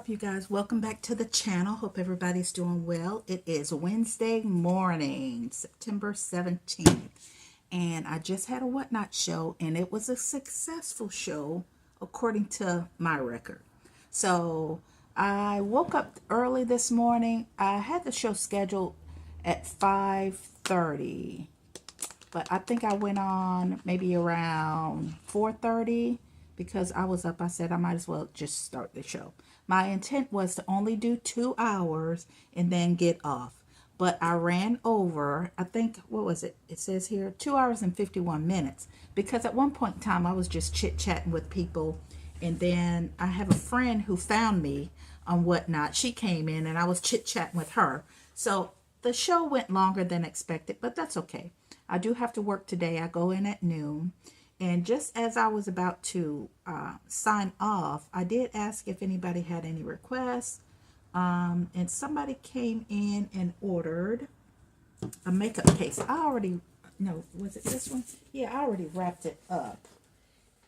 up, you guys? Welcome back to the channel. Hope everybody's doing well. It is Wednesday morning, September 17th, and I just had a Whatnot show, and it was a successful show according to my record. So I woke up early this morning. I had the show scheduled at 5:30, but I think I went on maybe around 4:30 because I was up. I said I might as well just start the show. My intent was to only do 2 hours and then get off, but I ran over. I think, what was it? It says here 2 hours and 51 minutes because at one point in time I was just chit-chatting with people, and then I have a friend who found me on Whatnot. She came in and I was chit-chatting with her. So the show went longer than expected, but that's okay. I do have to work today. I go in at noon. And just as I was about to sign off, I did ask if anybody had any requests. And somebody came in and ordered a makeup case. No, was it this one? Yeah, I already wrapped it up.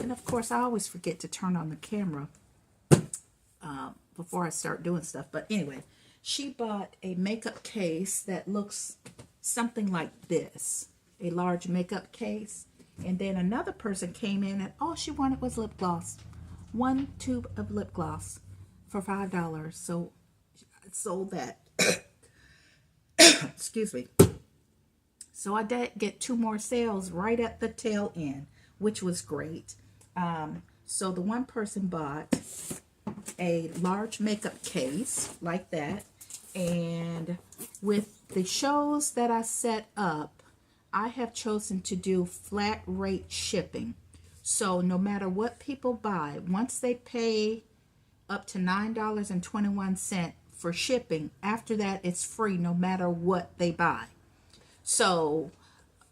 And of course, I always forget to turn on the camera before I start doing stuff. But anyway, she bought a makeup case that looks something like this. A large makeup case. And then another person came in and all she wanted was lip gloss. One tube of lip gloss for $5. So I sold that. Excuse me. So I did get 2 more sales right at the tail end, which was great. So the one person bought a large makeup case like that. And with the shows that I set up, I have chosen to do flat rate shipping. So no matter what people buy, once they pay up to $9.21 for shipping, after that it's free no matter what they buy. So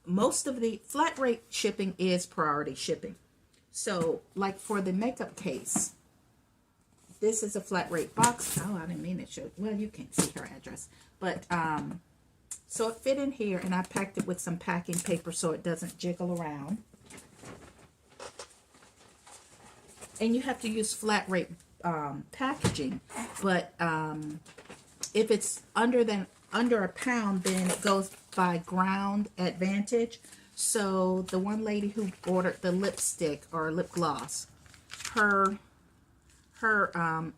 most of the flat rate shipping is priority shipping. So like for the makeup case, this is a flat rate box. Oh, I didn't mean to show. Well, you can't see her address. But so it fit in here, and I packed it with some packing paper so it doesn't jiggle around. And you have to use flat rate packaging, but if it's under a pound, then it goes by ground advantage. So the one lady who ordered the lipstick or lip gloss, her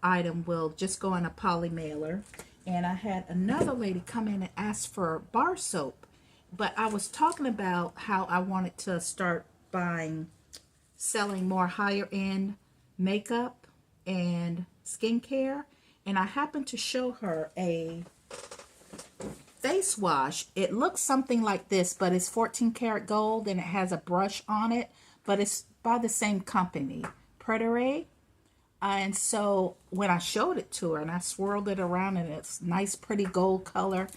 item will just go in a poly mailer. And I had another lady come in and ask for bar soap. But I was talking about how I wanted to start selling more higher end makeup and skincare. And I happened to show her a face wash. It looks something like this, but it's 14 karat gold and it has a brush on it. But it's by the same company, Pretere. And so when I showed it to her and I swirled it around in its nice, pretty gold color,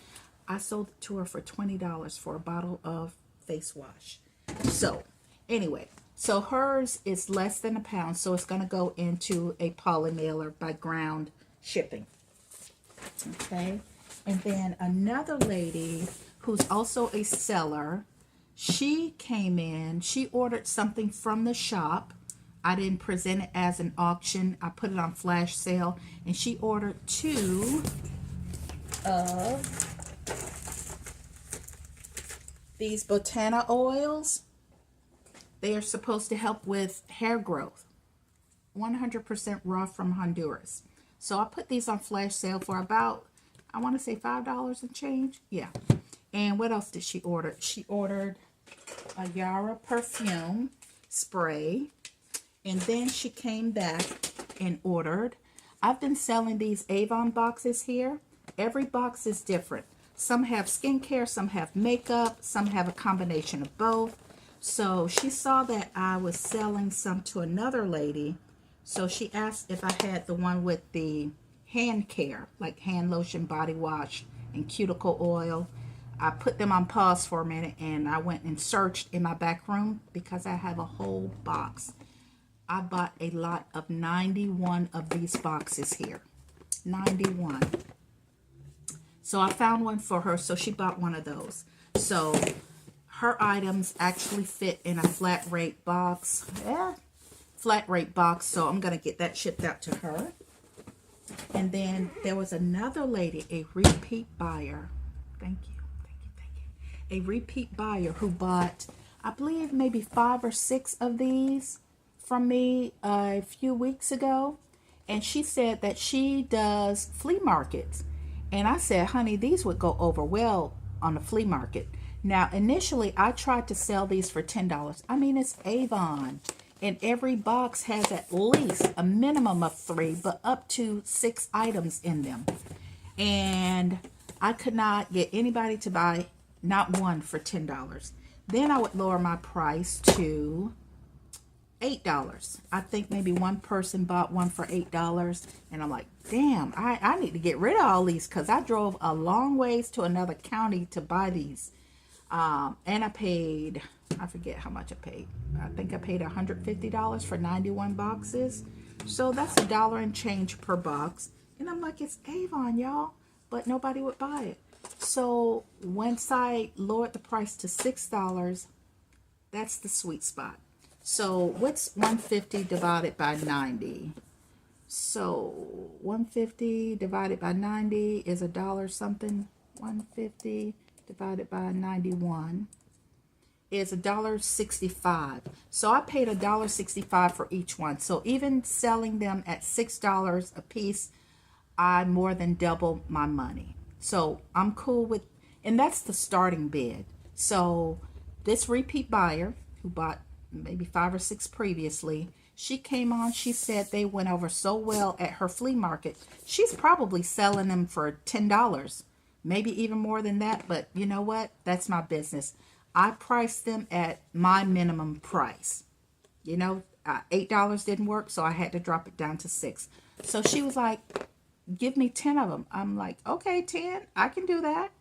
I sold it to her for $20 for a bottle of face wash. So anyway, so hers is less than a pound. So it's going to go into a poly mailer by ground shipping. Okay. And then another lady who's also a seller, she came in, she ordered something from the shop. I didn't present it as an auction. I put it on flash sale. And she ordered 2 of these Botana oils. They are supposed to help with hair growth. 100% raw from Honduras. So I put these on flash sale for about, I want to say $5 and change. Yeah. And what else did she order? She ordered a Yara perfume spray. And then she came back and ordered. I've been selling these Avon boxes here. Every box is different. Some have skincare, some have makeup, some have a combination of both. So she saw that I was selling some to another lady. So she asked if I had the one with the hand care, like hand lotion, body wash, and cuticle oil. I put them on pause for a minute and I went and searched in my back room because I have a whole box. I bought a lot of 91 of these boxes here. 91. So I found one for her, so she bought one of those. So her items actually fit in a flat rate box. So I'm going to get that shipped out to her. And then there was another lady, a repeat buyer. Thank you, thank you, thank you. A repeat buyer who bought, I believe, maybe 5 or 6 of these from me a few weeks ago. And she said that she does flea markets. And I said, honey, these would go over well on the flea market. Now, initially, I tried to sell these for $10. I mean, it's Avon. And every box has at least a minimum of 3, but up to 6 items in them. And I could not get anybody to buy not one for $10. Then I would lower my price to $8. I think maybe one person bought one for $8. And I'm like, damn, I need to get rid of all these because I drove a long ways to another county to buy these. And I paid, I forget how much I paid. I think I paid $150 for 91 boxes. So that's $1 and change per box. And I'm like, it's Avon, y'all. But nobody would buy it. So once I lowered the price to $6, that's the sweet spot. So what's 150 divided by 90? So 150 divided by 90 is $1 something. 150 divided by 91 is $1.65. So I paid $1.65 for each one. So even selling them at $6 a piece, I more than double my money. So I'm cool with, and that's the starting bid. So this repeat buyer who bought maybe 5 or 6 previously, she came on, she said they went over so well at her flea market. She's probably selling them for $10, maybe even more than that, but you know what? That's my business. I priced them at my minimum price. You know, $8 didn't work, so I had to drop it down to 6. So she was like, give me 10 of them. I'm like, okay, 10, I can do that.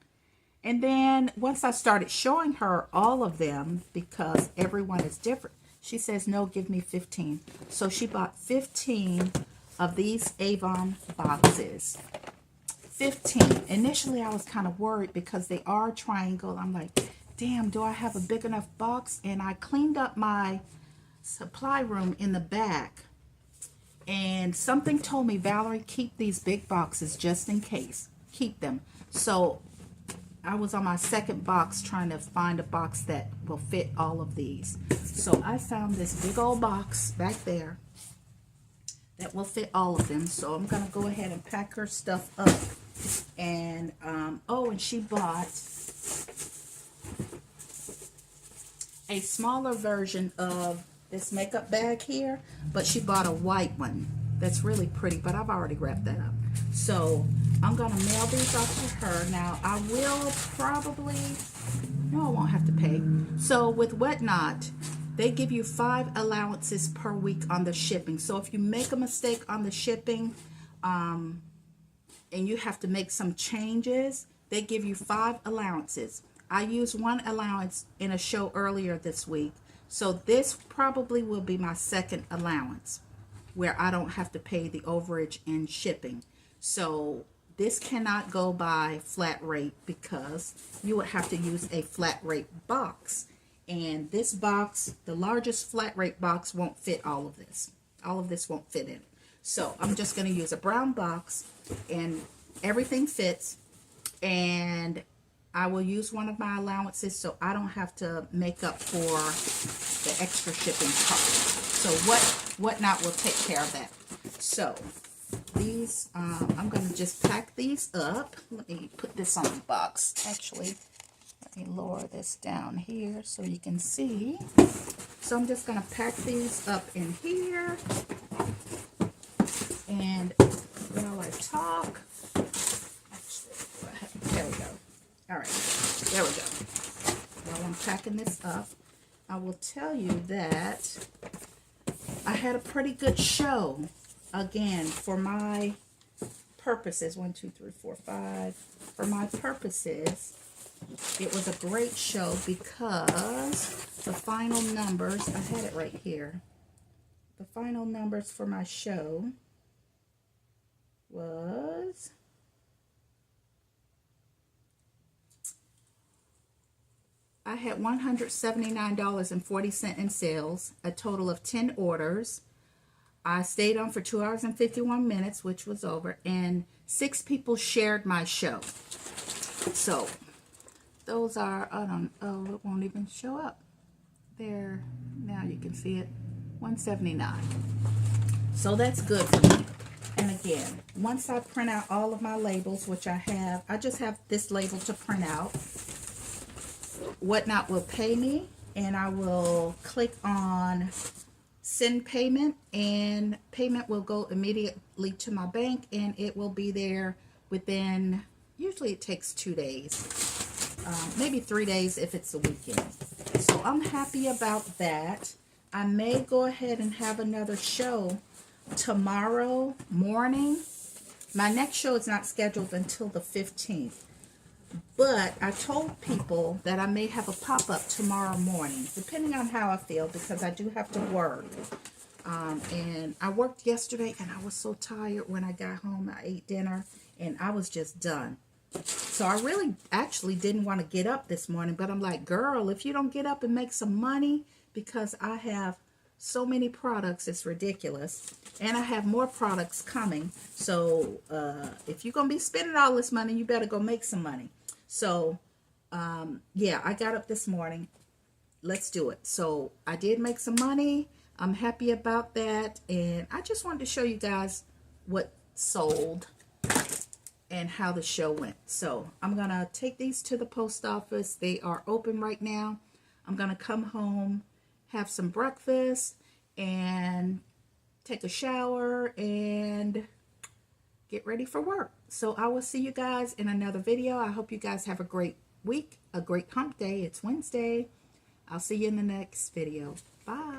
And then once I started showing her all of them, because everyone is different, she says, no, give me 15. So she bought 15 of these Avon boxes. 15. Initially, I was kind of worried because they are triangle. I'm like, damn, do I have a big enough box? And I cleaned up my supply room in the back. And something told me, Valerie, keep these big boxes just in case. Keep them. So I was on my second box trying to find a box that will fit all of these. So I found this big old box back there that will fit all of them. So I'm going to go ahead and pack her stuff up. And, oh, and she bought a smaller version of this makeup bag here, but she bought a white one that's really pretty, but I've already wrapped that up. So I'm gonna mail these off to her. Now I will probably, no, I won't have to pay. So with Whatnot, they give you 5 allowances per week on the shipping. So if you make a mistake on the shipping, and you have to make some changes, they give you 5 allowances. I used 1 allowance in a show earlier this week. So this probably will be my second allowance where I don't have to pay the overage in shipping. So this cannot go by flat rate because you would have to use a flat rate box. And this box, the largest flat rate box, won't fit all of this. All of this won't fit in it. So I'm just going to use a brown box and everything fits. And I will use one of my allowances so I don't have to make up for the extra shipping cost. So Whatnot will take care of that. So these, I'm going to just pack these up. Let me put this on the box. Actually, let me lower this down here so you can see. So I'm just going to pack these up in here. And while I talk, actually, there we go. All right, there we go. While I'm packing this up, I will tell you that I had a pretty good show. Again, for my purposes, 1, 2, 3, 4, 5. For my purposes, it was a great show because the final numbers, I had it right here. The final numbers for my show was I had $179.40 in sales, a total of 10 orders. I stayed on for 2 hours and 51 minutes, which was over, and 6 people shared my show. So those are, I don't, oh, it won't even show up. There, now you can see it, 179. So that's good for me. And again, once I print out all of my labels, which I have, I just have this label to print out. Whatnot will pay me, and I will click on send payment, and payment will go immediately to my bank, and it will be there within, usually it takes 2 days, maybe 3 days if it's a weekend. So I'm happy about that. I may go ahead and have another show tomorrow morning. My next show is not scheduled until the 15th. But I told people that I may have a pop-up tomorrow morning, depending on how I feel, because I do have to work. And I worked yesterday, and I was so tired when I got home. I ate dinner, and I was just done. So I really actually didn't want to get up this morning, but I'm like, girl, if you don't get up and make some money, because I have so many products, it's ridiculous. And I have more products coming. So if you're going to be spending all this money, you better go make some money. So, yeah, I got up this morning. Let's do it. So I did make some money. I'm happy about that. And I just wanted to show you guys what sold and how the show went. So I'm going to take these to the post office. They are open right now. I'm going to come home, have some breakfast, and take a shower and get ready for work. So I will see you guys in another video. I hope you guys have a great week, a great hump day. It's Wednesday. I'll see you in the next video. Bye.